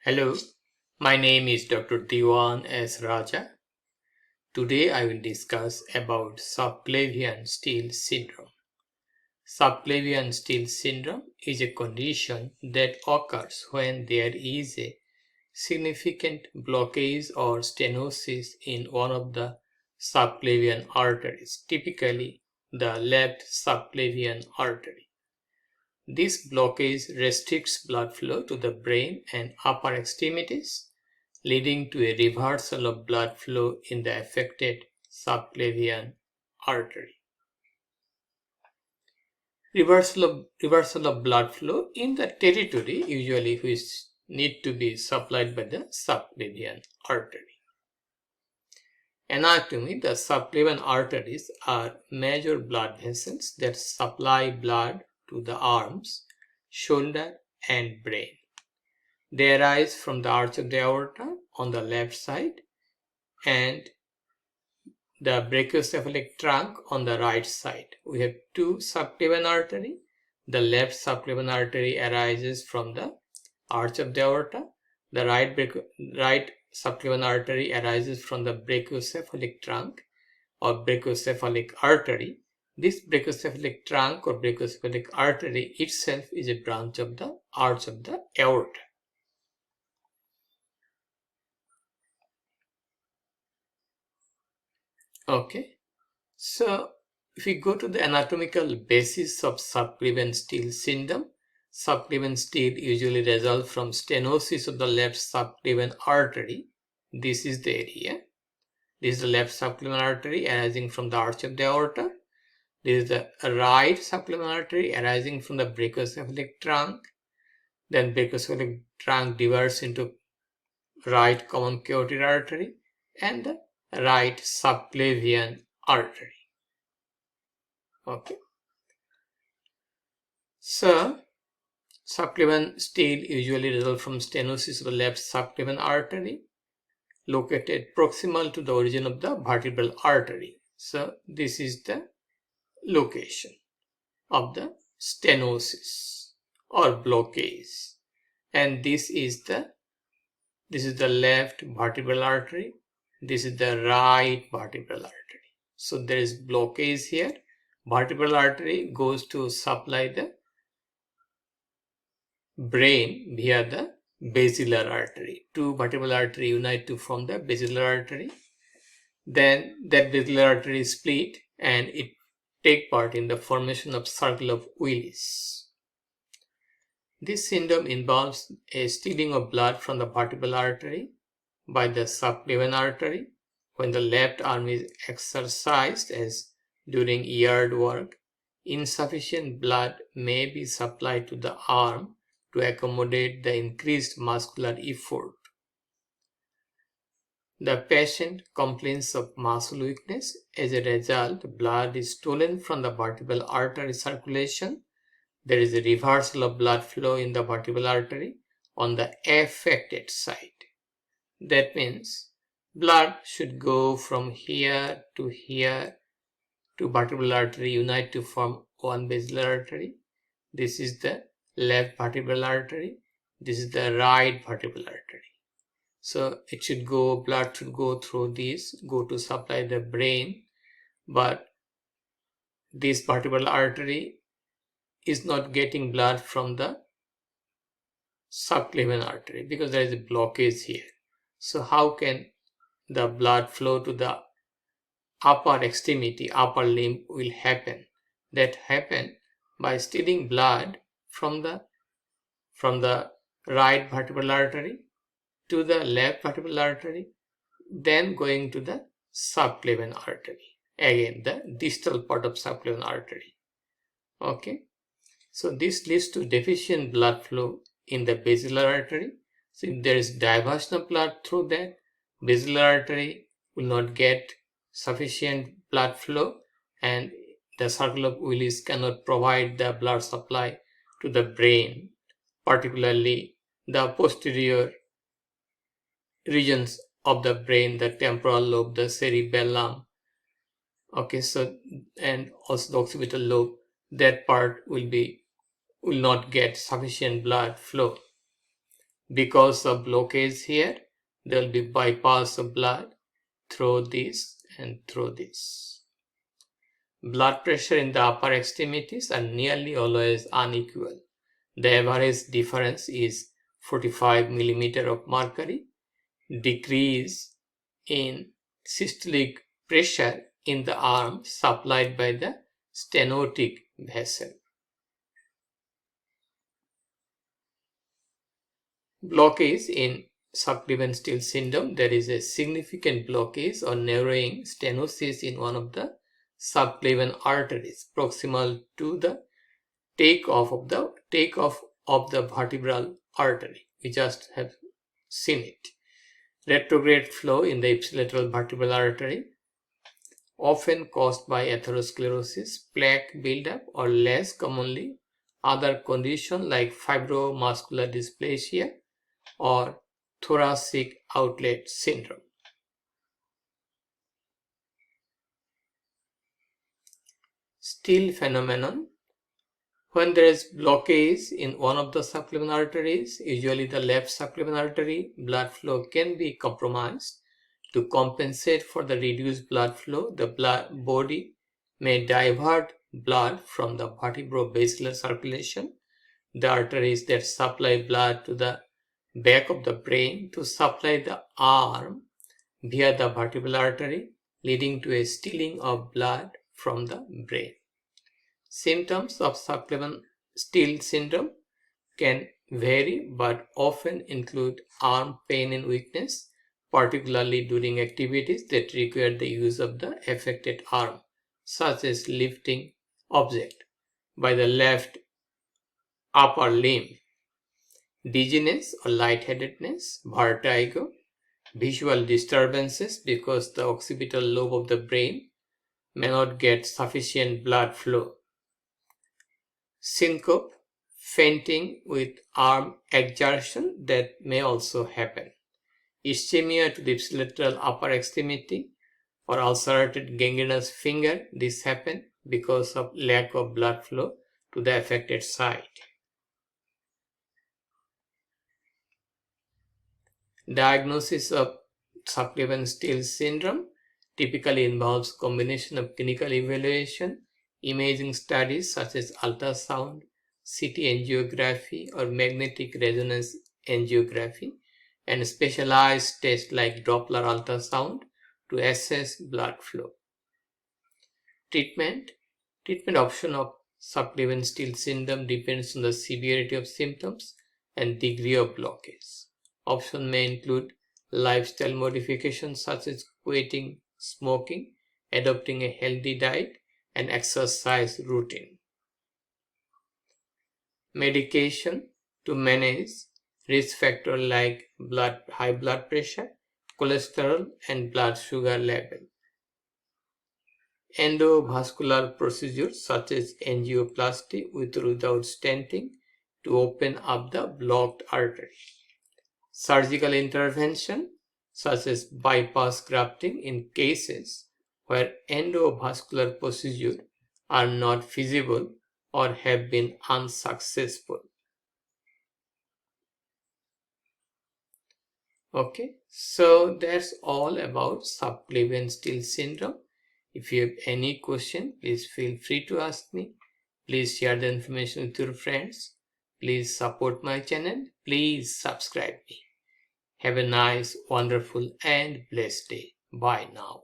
Hello, my name is Dr. Dewan S. Raja. Today I will discuss about subclavian steal syndrome. Subclavian steal syndrome is a condition that occurs when there is a significant blockage or stenosis in one of the subclavian arteries, typically the left subclavian artery. This blockage restricts blood flow to the brain and upper extremities, leading to a reversal of blood flow in the affected subclavian artery. Reversal of blood flow in the territory usually which need to be supplied by the subclavian artery. Anatomy: the subclavian arteries are major blood vessels that supply blood to the arms, shoulder, and brain. They arise from the arch of the aorta on the left side and the brachiocephalic trunk on the right side. We have two subclavian artery. The left subclavian artery arises from the arch of the aorta. The right subclavian artery arises from the brachiocephalic trunk or brachiocephalic artery. This brachiocephalic trunk or brachiocephalic artery itself is a branch of the arch of the aorta. Okay, so if we go to the anatomical basis of subclavian steal syndrome, subclavian steal usually results from stenosis of the left subclavian artery. This is the area. This is the left subclavian artery arising from the arch of the aorta. This is the right subclavian artery arising from the brachiocephalic trunk. Then brachiocephalic trunk diverges into right common carotid artery and the right subclavian artery. Okay. So, subclavian steal usually results from stenosis of the left subclavian artery located proximal to the origin of the vertebral artery. So, this is the location of the stenosis or blockage, and this is the left vertebral artery. This is the right vertebral artery. So there is blockage here. Vertebral artery goes to supply the brain via the basilar artery. Two vertebral artery unite to form the basilar artery. Then that basilar artery is split and it take part in the formation of circle of Willis. This syndrome involves a stealing of blood from the vertebral artery by the subclavian artery. When the left arm is exercised as during yard work, insufficient blood may be supplied to the arm to accommodate the increased muscular effort. The patient complains of muscle weakness. As a result, blood is stolen from the vertebral artery circulation. There is a reversal of blood flow in the vertebral artery on the affected side. That means blood should go from here to vertebral artery unite to form one basilar artery. This is the left vertebral artery. This is the right vertebral artery. So blood should go through this, go to supply the brain, but this vertebral artery is not getting blood from the subclavian artery because there is a blockage here. So how can the blood flow to the upper extremity, upper limb will happen? That happen by stealing blood from the right vertebral artery to the left vertebral artery, then going to the subclavian artery, again the distal part of subclavian artery. Okay, so this leads to deficient blood flow in the basilar artery. So if there is diversion of blood through that, basilar artery will not get sufficient blood flow and the circle of Willis cannot provide the blood supply to the brain, particularly the posterior regions of the brain, the temporal lobe, the cerebellum. Okay, so and also the occipital lobe, that part will not get sufficient blood flow. Because of blockage here, there will be bypass of blood through this and through this. Blood pressure in the upper extremities are nearly always unequal. The average difference is 45 mm of mercury. Decrease in systolic pressure in the arm supplied by the stenotic vessel. Blockage in subclavian steal syndrome. There is a significant blockage or narrowing stenosis in one of the subclavian arteries proximal to the takeoff of the vertebral artery. We just have seen it. Retrograde flow in the ipsilateral vertebral artery, often caused by atherosclerosis, plaque buildup, or less commonly other conditions like fibromuscular dysplasia or thoracic outlet syndrome. Steal phenomenon. When there is blockage in one of the subclavian arteries, usually the left subclavian artery, blood flow can be compromised. To compensate for the reduced blood flow, the body may divert blood from the vertebrobasilar circulation, the arteries that supply blood to the back of the brain, to supply the arm via the vertebral artery, leading to a stealing of blood from the brain. Symptoms of subclavian steal syndrome can vary but often include arm pain and weakness, particularly during activities that require the use of the affected arm, such as lifting object by the left upper limb, dizziness or lightheadedness, vertigo, visual disturbances because the occipital lobe of the brain may not get sufficient blood flow, syncope, fainting with arm exertion that may also happen, ischemia to the ipsilateral upper extremity or ulcerated gangrenous finger. This happens because of lack of blood flow to the affected site. Diagnosis of subclavian steal syndrome typically involves combination of clinical evaluation, imaging studies such as ultrasound, CT angiography or magnetic resonance angiography, and specialized tests like Doppler ultrasound to assess blood flow. Treatment option of subclavian steal syndrome depends on the severity of symptoms and degree of blockage. Options may include lifestyle modifications such as quitting smoking, adopting a healthy diet, and exercise routine. Medication to manage risk factors like high blood pressure, cholesterol, and blood sugar level. Endovascular procedures such as angioplasty with or without stenting to open up the blocked artery. Surgical intervention such as bypass grafting in cases where endovascular procedures are not feasible or have been unsuccessful. Okay, so that's all about subclavian steal syndrome. If you have any question, please feel free to ask me. Please share the information with your friends. Please support my channel. Please subscribe me. Have a nice, wonderful and blessed day. Bye now.